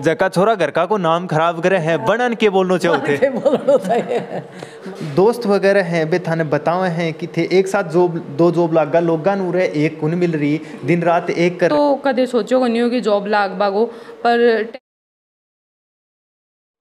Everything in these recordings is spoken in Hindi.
जका छोरा घर का को नाम खराब करे है बनन के बोलनो चाहते दोस्त वगैरह हैं बे थाने बतावे हैं कि थे एक साथ जॉब दो जॉब लागा लोगा नूर है एक कुन मिल रही दिन रात एक कर तो कदे सोचो नहीं हो कि जॉब लाग बागो पर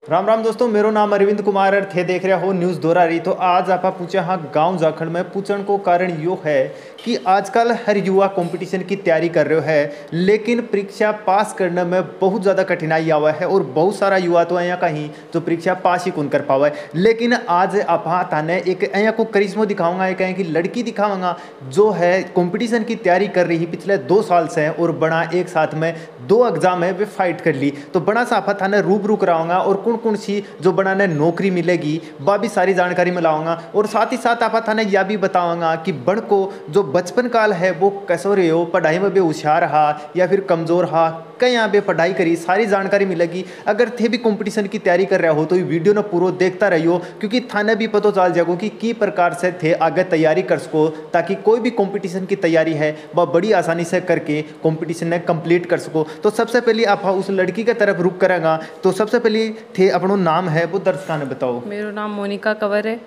राम राम दोस्तों, मेरो नाम अरविंद कुमार और थे देख रहे हो न्यूज़ दोरा रही। तो आज आप पूछे हाँ गांव जाखड़ में पूछण को कारण यो है कि आजकल हर युवा कंपटीशन की तैयारी कर रहे है, लेकिन परीक्षा पास करने में बहुत ज़्यादा कठिनाई आवा है और बहुत सारा युवा तो यहाँ कहीं जो परीक्षा पास ही कौन कर पावा है। लेकिन आज आप थाने एक यहाँ को करिश्मो दिखाऊंगा, एक कि लड़की दिखाऊंगा जो है कंपटीशन की तैयारी कर रही पिछले 2 साल से और बड़ा एक साथ में 2 एग्जाम है वे फाइट कर ली। तो बड़ा साफा थाने रूबरू कराऊंगा और कौन कौन सी जो बनाने नौकरी मिलेगी वह भी सारी जानकारी मिलाऊंगा और साथ ही साथ आप थाने यह भी बताऊंगा कि बड़ को जो बचपन काल है वो कैसो रहे हो, पढ़ाई में भी होशियार हा या फिर कमजोर हा, कहीं यहाँ पे पढ़ाई करी, सारी जानकारी मिलेगी। अगर थे भी कंपटीशन की तैयारी कर रहे हो तो ये वीडियो ना पूरा देखता रहियो, क्योंकि थाने भी पता चल जाएगा कि की प्रकार से थे आगे तैयारी कर सको, ताकि कोई भी कंपटीशन की तैयारी है वह बड़ी आसानी से करके कंपटीशन ने कंप्लीट कर सको। तो सबसे पहले आप उस लड़की की तरफ रुक करेंगे। तो सबसे पहले थे अपना नाम है वो दर्शकों ने बताओ। मेरा नाम मोनिका कंवर है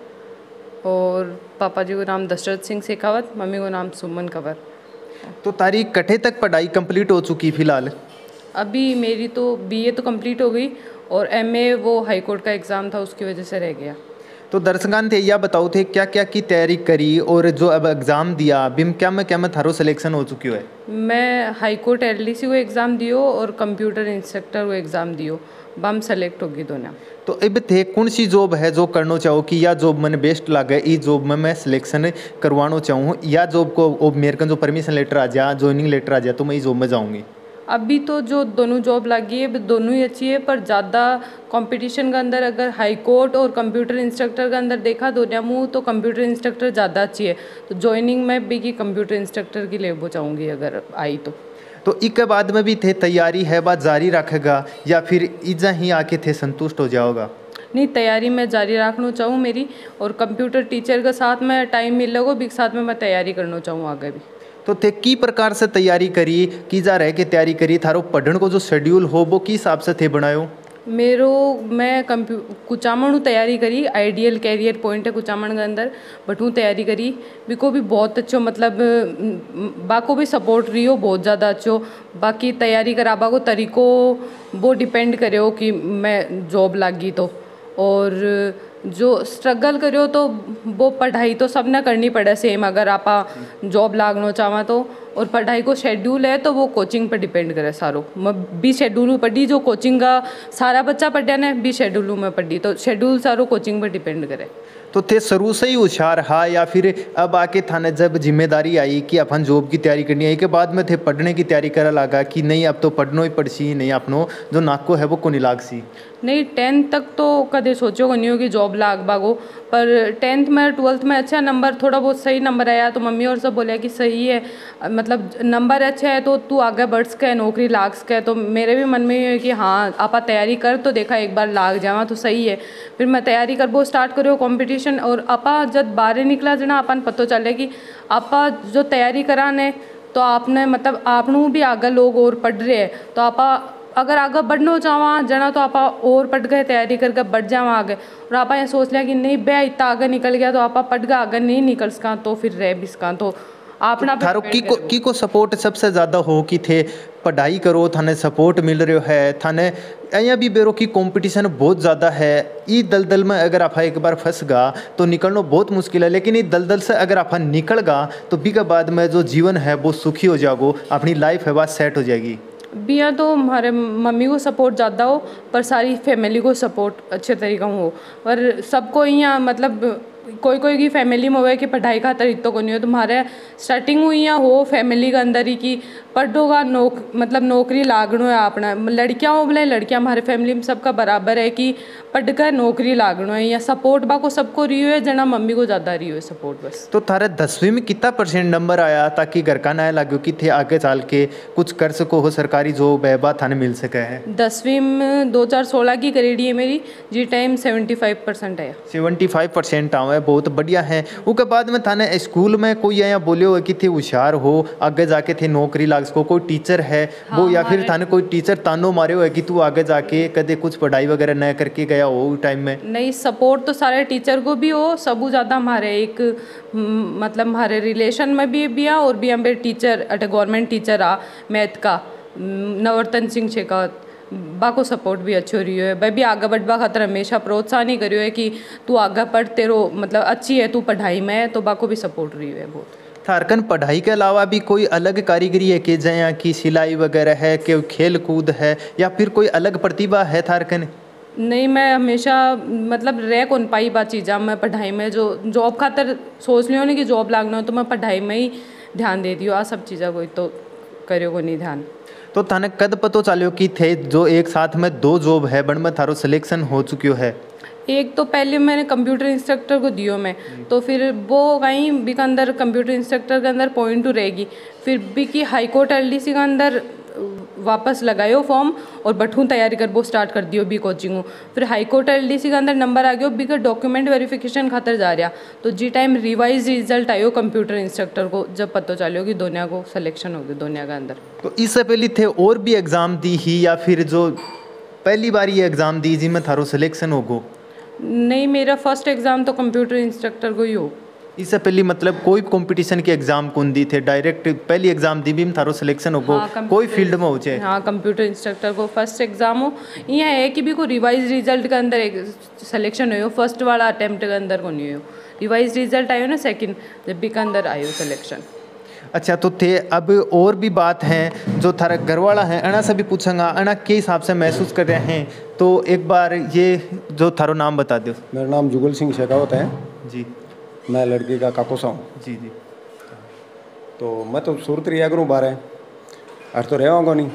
और पापा जी को नाम दशरथ सिंह शेखावत, मम्मी को नाम सुमन कंवर। तो तारीख कटे तक पढ़ाई कंप्लीट हो चुकी फिलहाल? अभी मेरी तो बीए तो कंप्लीट हो गई और एमए वो हाई कोर्ट का एग्ज़ाम था उसकी वजह से रह गया। तो दर्शकान थे यह बताओ थे क्या क्या की तैयारी करी और जो अब एग्ज़ाम दिया बिम क्या में थारो सिलेक्शन हो चुकी है? मैं हाई कोर्ट एलडीसी को एग्ज़ाम दियो और कंप्यूटर इंस्ट्रक्टर को एग्ज़ाम दियो, बम सेलेक्ट होगी दोनों। तो अब थे कौन सी जॉब है जो करना चाहो कि या जॉब मैंने बेस्ट लगे इस जॉब में मैं सिलेक्शन करवाना चाहूँ, या जॉब को मेरे का जो परमिशन लेटर आ जाए, ज्वाइनिंग लेटर आ जाए तो मैं इस जॉब में जाऊँगी? अभी तो जो दोनों जॉब लगी है दोनों ही अच्छी है, पर ज़्यादा कंपटीशन के अंदर अगर हाई कोर्ट और कंप्यूटर इंस्ट्रक्टर के अंदर देखा दोनों मुँह तो कंप्यूटर इंस्ट्रक्टर ज़्यादा अच्छी है। तो ज्वाइनिंग में भी कि कंप्यूटर इंस्ट्रक्टर की लेबो चाहूँगी अगर आई तो इसके बाद में भी थे तैयारी है बात जारी रखेगा या फिर इजा ही आके थे संतुष्ट हो जाओगा? नहीं, तैयारी मैं जारी रखना चाहूँ मेरी, और कंप्यूटर टीचर के साथ में टाइम मिल लगो भी साथ में मैं तैयारी करना चाहूँ आगे भी। तो थे की प्रकार से तैयारी करी की जा रहे के तैयारी करी थारो पढ़ने को जो शेड्यूल हो वो किस हिसाब से थे बनायो? मैं कुचामण तैयारी करी, आइडियल कैरियर पॉइंट है कुचामण के अंदर, बट हूँ तैयारी करी बिको भी बहुत अच्छो, मतलब बाको भी सपोर्ट रही हो बहुत ज़्यादा अच्छो। बाकी तैयारी कराबा को तरीको वो डिपेंड करे हो कि मैं जॉब लागी तो, और जो स्ट्रगल करो तो वो पढ़ाई तो सब ना करनी पड़े सेम अगर आप जॉब लागना चाहवा तो, और पढ़ाई को शेड्यूल है तो वो कोचिंग पर डिपेंड करे सारो। मैं भी शेड्यूल में पढ़ी, जो कोचिंग का सारा बच्चा पढ़ा ने भी शेड्यूल में पढ़ी, तो शेड्यूल सारो कोचिंग पर डिपेंड करे। तो थे शुरू से ही होशियार हा या फिर अब आके थाने जब जिम्मेदारी आई कि अपन जॉब की तैयारी करनी है के बाद में थे पढ़ने की तैयारी करा लगा कि नहीं अब तो पढ़ना ही पड़सी, नहीं अपनो जो नाको है वो को नहीं लाग सी? नहीं, 10th तक तो कदे सोचो नहीं हो कि जॉब लाग बागो, पर 10th में 12th में अच्छा नंबर, थोड़ा बहुत सही नंबर आया तो मम्मी और सब बोले कि सही है, मतलब नंबर अच्छा है तो तू आगे बढ़ सके, नौकरी लाग सके। तो मेरे भी मन में ये है कि हाँ आपा तैयारी कर तो देखा एक बार लाग जावा तो सही है। फिर मैं तैयारी कर वो स्टार्ट करो कंपटीशन, और आपा जब बाहर निकला जना अपन पता चले कि आपा जो तैयारी कराने तो आपने मतलब आपनू भी आगे लोग और पढ़ रहे हैं, तो आपा अगर आगे बढ़ना चाहवा जना तो आप और पढ़ गए तैयारी करके बढ़ जावा आगे, और आप ये सोच लिया कि नहीं बे इतना आगे निकल गया तो आप पढ़ गए आगे नहीं निकल सका तो फिर रह भी सका। तो आपना थारो की को सपोर्ट सबसे ज़्यादा हो कि थे पढ़ाई करो थाने सपोर्ट मिल रहे है, थाने यहाँ भी बेरो की कंपटीशन बहुत ज़्यादा है। ये दलदल में अगर आप एक बार फंस गा तो निकलना बहुत मुश्किल है, लेकिन ये दलदल से अगर आप निकल गा तो भी के बाद में जो जीवन है वो सुखी हो जाओगे, अपनी लाइफ है वह सेट हो जाएगी। बिया तो हमारे मम्मी को सपोर्ट ज़्यादा हो पर सारी फैमिली को सपोर्ट अच्छे तरीका हो, पर सबको यहाँ मतलब कोई कोई की फैमिली में हुआ कि पढ़ाई का तरीका को नहीं हो, तुम्हारे स्टार्टिंग हुई या हो फैमिली के अंदर ही कि पढ़ोगा मतलब नौकरी लागनो है अपना, लड़कियाँ हो बोले लड़कियाँ हमारे फैमिली में सबका बराबर है कि पढ़कर नौकरी लागनो है, या सपोर्ट बाको सबको रही है जना मम्मी को ज़्यादा रही है सपोर्ट बस। तो थारे 10वीं में कितना % नंबर आया ताकि घर का ना लगे कि थे आगे चल के कुछ कर सको हो, सरकारी जॉब है बात थाने मिल सके है? 10वीं में 2016 की करेडी है मेरी जी, टाइम 75% है। 75% आवे, बहुत बढ़िया है। उसके बाद में थाने स्कूल में कोई यहाँ बोले हो कि थे होशियार हो आगे जाके थे नौकरी लाग लाग सको, कोई टीचर है वो या फिर थाने कोई टीचर तानो मारे हो है कि तू आगे जाके कदे कुछ पढ़ाई वगैरह न करके गया हो टाइम में? नहीं, सपोर्ट तो सारे टीचर को भी हो, सबू ज़्यादा हमारे एक मतलब हमारे रिलेशन में भी आ, और भी हमारे टीचर अटे गवर्नमेंट टीचर आ मैथ का नवरतन सिंह शेखावत, बाको सपोर्ट भी अच्छो रही है। भाई भी आगे बढ़वा खातर हमेशा प्रोत्साहन ही करियो है कि तू आगे पढ़, तेरो मतलब अच्छी है तू पढ़ाई में, तो बाको भी सपोर्ट रही है बहुत। थारकन पढ़ाई के अलावा भी कोई अलग कारीगरी है कि जया की सिलाई वगैरह है, कि खेल कूद है, या फिर कोई अलग प्रतिभा है थारकन? नहीं, मैं हमेशा मतलब रह कौन पाई बात चीज़ा, मैं पढ़ाई में जो जॉब खातर सोच लियो ना कि जॉब लागना हो, तो मैं पढ़ाई में ही ध्यान देती हूँ। आ सब चीज़ा कोई तो करियो को नहीं ध्यान। तो थाने कद पतो चलियो कि थे जो एक साथ में 2 जॉब है बन में थारो सिलेक्शन हो चुकियो है? एक तो पहले मैंने कंप्यूटर इंस्ट्रक्टर को दियो मैं, तो फिर वो कहीं भी के अंदर कंप्यूटर इंस्ट्रक्टर के अंदर पॉइंट रहेगी, फिर भी कि हाई कोर्ट एलडीसी के अंदर वापस लगायो फॉर्म और बठूँ तैयारी कर वो स्टार्ट कर दियो बी कोचिंग। फिर हाई कोर्ट एलडीसी के अंदर नंबर आ गयो बी का डॉक्यूमेंट वेरिफिकेशन खातर जा रहा, तो जी टाइम रिवाइज रिजल्ट आयो कंप्यूटर इंस्ट्रक्टर को, जब पता चलो कि दोनिया को सिलेक्शन हो गया दोनिया के अंदर। तो इससे पहले थे और भी एग्ज़ाम दी ही या फिर जो पहली बार ये एग्ज़ाम दी जिनमें थारो सिलेक्शन हो गो? नहीं, मेरा फर्स्ट एग्ज़ाम तो कंप्यूटर इंस्ट्रक्टर को ही हो। इससे पहले मतलब कोई कंपटीशन के एग्जाम कौन दी थे? डायरेक्ट पहली एग्जाम दी भी थारो सिलेक्शन हो गो? हाँ, कोई फील्ड में हो जाए? हाँ, कंप्यूटर इंस्ट्रक्टर को फर्स्ट एग्जाम हो, यह है कि भी को रिवाइज रिजल्ट के अंदर एक सिलेक्शन हो, फर्स्ट वाला अटेम्प्ट के अंदर को नहीं हो, रिवाइज रिजल्ट आयो ना सेकंड, जब भी के अंदर आयो सिलेक्शन। अच्छा, तो थे अब और भी बात है जो थारा घर वाला है अना से भी पूछूंगा, अना के हिसाब से महसूस कर रहे हैं, तो एक बार ये जो थारो नाम बता दो। मेरा नाम जुगल सिंह शेखावत है जी। मैं लड़की का काकोसा हूँ। जी जी। तो मैं तो सूरत रिया करूँ बारह अर तो रहा नहीं,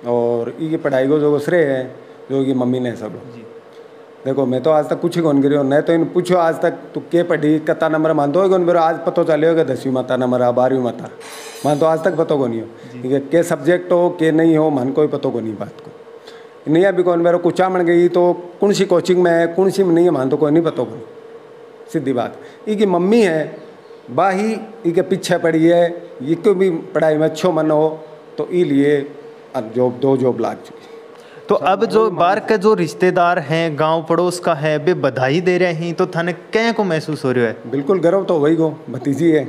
और ये पढ़ाई को जो श्रेय है जो कि मम्मी ने सब जी। देखो मैं तो आज तक कुछ ही कौन करियो, नहीं तो इन पूछो आज तक तू के पढ़ी कत्ता नंबर मानते हो मेरे आज पता चले कि 10वीं माता नंबर आ 12वीं माता मान तो आज तक पता को नहीं हो, ठीक है, के सब्जेक्ट हो के नहीं हो मन कोई पता को नहीं बात को नहीं। अभी कौन मेरे कुचा बन गई तो कौन सी कोचिंग में है कौन सी में नहीं है मान तो कोई नहीं पता को, सीधी बात। ये की मम्मी है बाही ये पीछे पड़ी है, ये को भी पढ़ाई में अच्छो मन हो, तो ये लिए अब जॉब 2 जॉब लाग चुकी। तो अब जो बाहर के जो रिश्तेदार हैं गांव पड़ोस का है वे बधाई दे रहे हैं, तो थाने क्या को महसूस हो रहा है? बिल्कुल गर्व तो वही गो, भतीजी है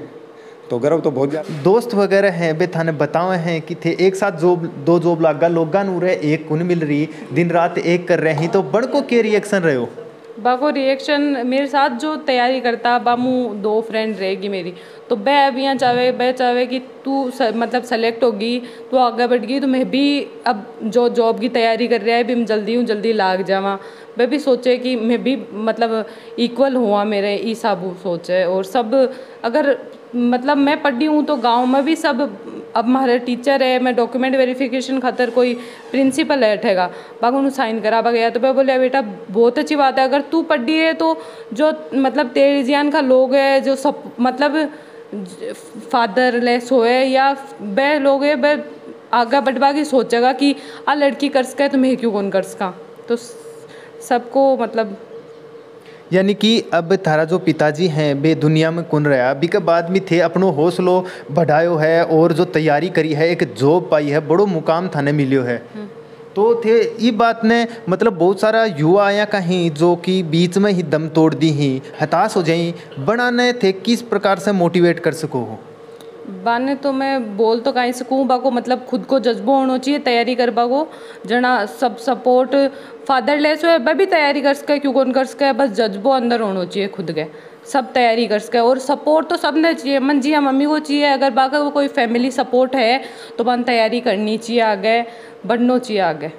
तो गर्व तो बहुत ज़्यादा। दोस्त वगैरह हैं वे थाने बताए हैं कि थे एक साथ जॉब 2 जॉब लागा लोगा नूर है एक कुन मिल रही दिन रात एक कर रहे हैं, तो बड़ को क्या रिएक्शन रहे हो? बाको रिएक्शन मेरे साथ जो तैयारी करता बामू 2 फ्रेंड रहेगी मेरी, तो मैं अब यहाँ चाहे कि तू मतलब सेलेक्ट होगी तो आगे बढ़ गई, तो मैं भी अब जो जॉब की तैयारी कर रहा है भी मैं जल्दी लाग जावा, मैं भी सोचे कि मैं भी मतलब इक्वल हुआ मेरे ई साबू सोचे। और सब अगर मतलब मैं पढ़ी हूँ तो गांव में भी सब अब हमारे टीचर है, मैं डॉक्यूमेंट वेरिफिकेशन खातर कोई प्रिंसिपल बैठेगा बाग उन्होंने साइन करा गया, तो मैं बोले बेटा बहुत अच्छी बात है अगर तू पढ़ी है, तो जो मतलब तेरे जियान का लोग है जो सब मतलब फादरलेस होए या वे लोग है वे आगे बढ़वा की सोचेगा कि आ लड़की कर सका है तो मैं क्यों कौन कर सका, तो सबको मतलब। यानी कि अब थारा जो पिताजी हैं वे दुनिया में कौन रहा अभी के बाद भी थे अपनो हौसलो बढ़ायो है और जो तैयारी करी है एक जॉब पाई है बड़ो मुकाम थाने मिलियो है, तो थे ये बात ने मतलब बहुत सारा युवा आया कहीं जो कि बीच में ही दम तोड़ दी ही हताश हो जाई बनाने थे किस प्रकार से मोटिवेट कर सको हो? बाने तो मैं बोल तो कहीं सकूँ बाको मतलब खुद को जज्बो होना चाहिए तैयारी कर बाको जना सब सपोर्ट फादरलेस हो वह भी तैयारी कर सके क्यों कौन कर सके, बस जज्बो अंदर होना चाहिए खुद के सब तैयारी कर सके। और सपोर्ट तो सब ने चाहिए, मन जी हाँ मम्मी को चाहिए, अगर बाका को कोई फैमिली सपोर्ट है तो मन तैयारी करनी चाहिए आगे बढ़ना चाहिए आगे।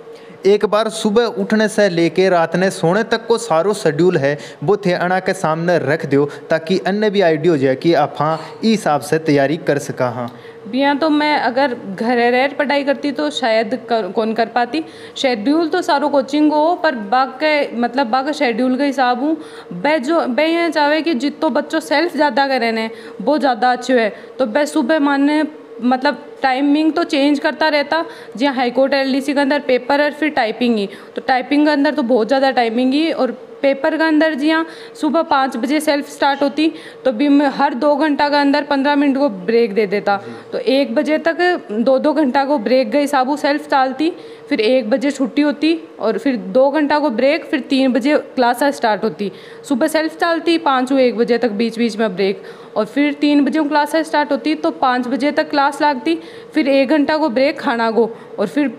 एक बार सुबह उठने से लेके रात ने सोने तक को सारो शेड्यूल है वो थे अना के सामने रख दो ताकि अन्य भी आइडिया हो जाए कि आप हाँ इस हिसाब से तैयारी कर सका। हाँ बिया तो मैं अगर घर रह पढ़ाई करती तो शायद कौन कर पाती, शेड्यूल तो सारो कोचिंग हो पर बाग के मतलब बाग शेड्यूल के हिसाब हूँ बै ये चाहे कि जितो बच्चों सेल्फ ज़्यादा करें ने वो ज़्यादा अच्छे है, तो बै सुबह मानने मतलब टाइमिंग तो चेंज करता रहता, जी हाई कोर्ट एलडीसी के अंदर पेपर और फिर टाइपिंग ही, तो टाइपिंग के अंदर तो बहुत ज़्यादा टाइमिंग ही और पेपर का अंदर जी हाँ सुबह 5 बजे सेल्फ स्टार्ट होती, तो भी मैं हर 2 घंटा का अंदर 15 मिनट को ब्रेक दे देता, तो 1 बजे तक 2-2 घंटा को ब्रेक गई साबू सेल्फ चालती, फिर 1 बजे छुट्टी होती और फिर 2 घंटा को ब्रेक, फिर 3 बजे क्लास स्टार्ट होती। सुबह सेल्फ चालती 5-1 बजे तक बीच बीच में ब्रेक, और फिर 3 बजे क्लास स्टार्ट होती तो 5 बजे तक क्लास लगती, फिर 1 घंटा को ब्रेक खाना को, और फिर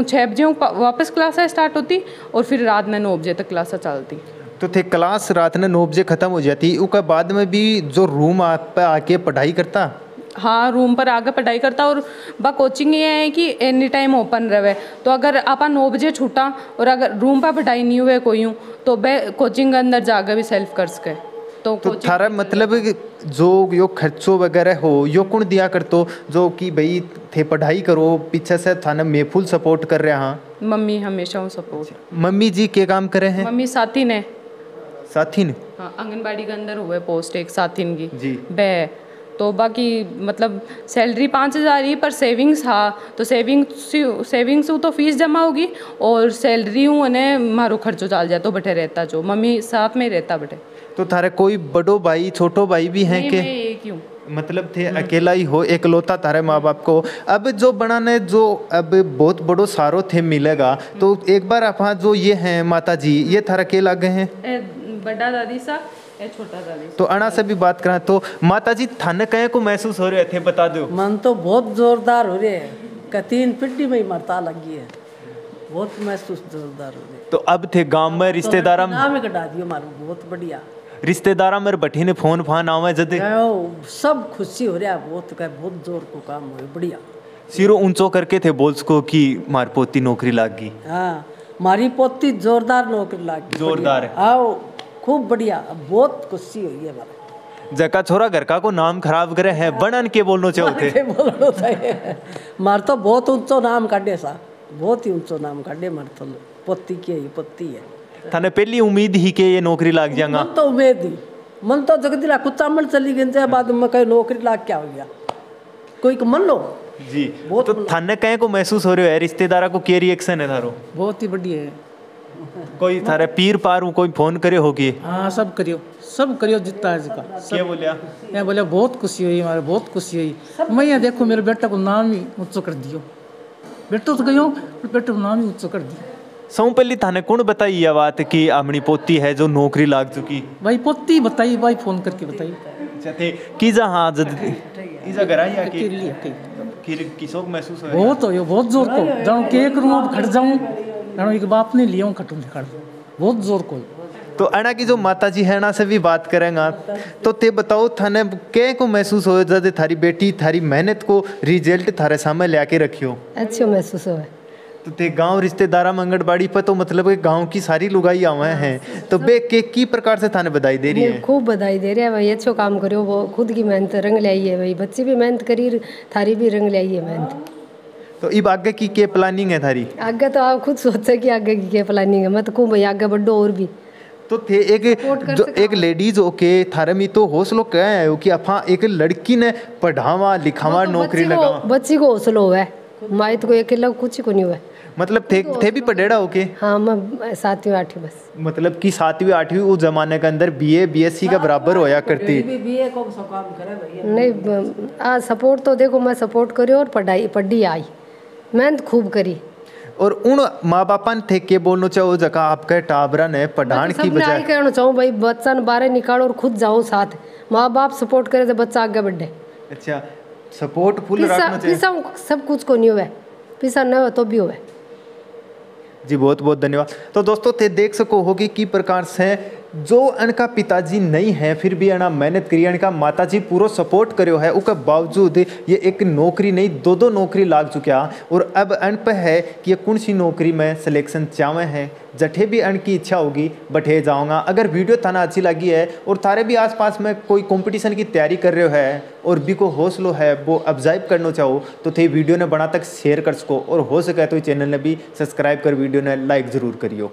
6 बजे वापस क्लास स्टार्ट होती, और फिर रात में 9 बजे तक क्लास चलती। तो थे क्लास रात में 9 बजे ख़त्म हो जाती, उसके बाद में भी जो रूम आप पे आके पढ़ाई करता? हाँ, रूम पर आगे पढ़ाई करता, और बा कोचिंग ये है कि एनी टाइम ओपन रहे, तो अगर आप 9 बजे छूटा और अगर रूम पर पढ़ाई नहीं हुए कोई हूँ तो वह कोचिंग के अंदर जाकर भी सेल्फ कर सके। तो थारा मतलब जो यो खर्चो वगैरह हो यो कौन दिया करतो, जो कि भाई थे पढ़ाई करो पीछे से थाने में फुल सपोर्ट कर रहे? हाँ, मम्मी हमेशा हूँ सपोर्ट। मम्मी जी क्या काम करे हैं? मम्मी साथी ने हाँ, आंगनबाड़ी के अंदर हुए पोस्ट एक साथीन की जी बे, तो बाकी मतलब सैलरी 5,000 ही, पर सेविंग्स हाँ, तो सेविंग्स तो फीस जमा होगी और सैलरी हूँ उन्हें मारो खर्चो चाल जाए तो बैठे रहता, जो मम्मी साथ में रहता बैठे। तो थारे कोई बड़ो भाई छोटो भाई भी हैं के? मैं एक ही हूँ, मतलब थे अकेला ही हो, एकलौता तारे माँ बाप को। अब जो बनाने जो अब बहुत बड़ो सारो थे मिलेगा, तो एक बार आप जो ये हैं माता जी, ये थारा के लागे हैं? बड़ा दादी सा छोटा दादी। तो अना से भी बात करें तो माता जी थाने कहे को महसूस हो रहे थे, बता दो। मन तो बहुत जोरदार हो रहे है, 3 पिड्डी में ही मरता लगी है, बहुत महसूस जोरदार हो रहे। तो अब थे गांव में रिश्तेदार नाम कटा दियो मारो, बहुत बढ़िया रिश्तेदार मेरे बठी ने फोन फान आवे जदे सब खुशी हो रहा है, बहुत जोर को काम हो बढ़िया। सिरो ऊंचो करके थे बोल सको कि मार पोती नौकरी लाग गई। हाँ, मारी पोती जोरदार नौकरी लाग गई, जोरदार है। आओ खूब बढ़िया, बहुत खुशी हुई है हमारा। जका छोरा घर का को नाम खराब करे है बनन के बोलनो चाहते बोलनो चाहिए, मार तो बहुत ऊंचो नाम काटे सा, बहुत ही ऊंचो नाम काटे मार तो, पोती की ही पोती है। थाने पहली उम्मीद ही के ये नौकरी लाग जाएगा? मन तो उम्मीद ही, मन तो जगदीरा कुछ चामल चली गई बाद में कहीं नौकरी लाग क्या हो गया, कोई मन लो जी। तो थाने कहे को महसूस हो रहे है, रिश्तेदारा को क्या रिएक्शन है थारो? बहुत ही बढ़िया है। कोई थारे पीर पार कोई फोन करे होगी? हाँ, सब करियो जितना है जिसका। क्या बोलिया? मैं बोले बहुत खुशी हुई हमारे, बहुत खुशी हुई। मैं यहाँ देखो मेरे बेटा को नाम ही ऊंचो कर दियो, बेटो तो गयो बेटे को नाम ही ऊंचो कर दियो। सौ पहली थाने कौन बताई यह बात कि अपनी पोती है जो नौकरी लाग चुकी? भाई पोती बताई, भाई फोन करके बताई। की जा हाँ जद इजा गराई या कि किसोक महसूस हो? बहुत हो, बहुत जोर को जाऊं के एक रूम अब खट जाऊं, जानो एक बाप ने लिया खटू निकाल, बहुत जोर को। तो अना की जो माता जी है ना से भी बात करेंगे, तो ते बताओ थाने के को महसूस हो जब थारी बेटी थारी मेहनत को रिजल्ट थारे सामने लेके रखियो? अच्छो महसूस हो। तो ते गांव रिश्तेदारा मंगड़बाड़ी पर तो मतलब गांव की सारी लुगाई आवे हैं, तो बे के की प्रकार से थाने बधाई दे रही है? खूब बधाई दे रहे हैं भाई, अच्छो काम करो, वो खुद की मेहनत रंग ले आई है भाई, बच्चे भी मेहनत करी, थारी भी रंग ले आई है मेहनत। तो इब आगे की क्या प्लानिंग है थारी? आगे तो आप खुद सोचे कि आगे की क्या प्लानिंग है, मत कहूँ भाई आगे बढ़ो और भी। तो थे एक लेडीज ओके थारे में तो हौसलो क्या है कि अपा एक लड़की ने पढ़ावा लिखावा नौकरी लगावा? बच्ची को हौसलो हुआ है, माई तो अकेला कुछ को नहीं हुआ। मतलब थे भी पढ़ेड़ा ओके? हाँ, मैं 7वीं 8वीं बस। मतलब कि 7वीं 8वीं उस जमाने के अंदर BA BSc का बराबर होया करती। नहीं सपोर्ट तो देखो मैं सपोर्ट करी और पढ़ी आई, मेहनत खूब करी। और उन माँ बापा ने थे के बोलना चाहो जगह आपके टाबरा ने पढ़ाने की बजाय? कहना चाहूँ भाई बच्चा ने बाहर निकालो और खुद जाओ साथ, माँ बाप सपोर्ट करे तो बच्चा आगे बढ़े। अच्छा, सपोर्ट फुल रखना चाहिए। सब कुछ को नहीं हुआ, पिसा न हो तो भी हुआ। जी बहुत बहुत धन्यवाद। तो दोस्तों थे देख सको होगी कि प्रकार से जो अनका पिताजी नहीं है फिर भी अना मेहनत करी, अनका माताजी पूरा सपोर्ट करो है, उसके बावजूद ये एक नौकरी नहीं 2-2 नौकरी लाग चुका, और अब अन पे है कि ये कौन सी नौकरी में सिलेक्शन चावे हैं, जठे भी अन की इच्छा होगी बठे जाऊँगा। अगर वीडियो थाना अच्छी लगी है और थारे भी आसपास में कोई कंपटीशन की तैयारी कर रहे है और भी को हौसलो है वो अफजाइब करना चाहो तो थे वीडियो ने बना तक शेयर कर सको, और हो सके तो चैनल ने भी सब्सक्राइब कर वीडियो ने लाइक ज़रूर करियो।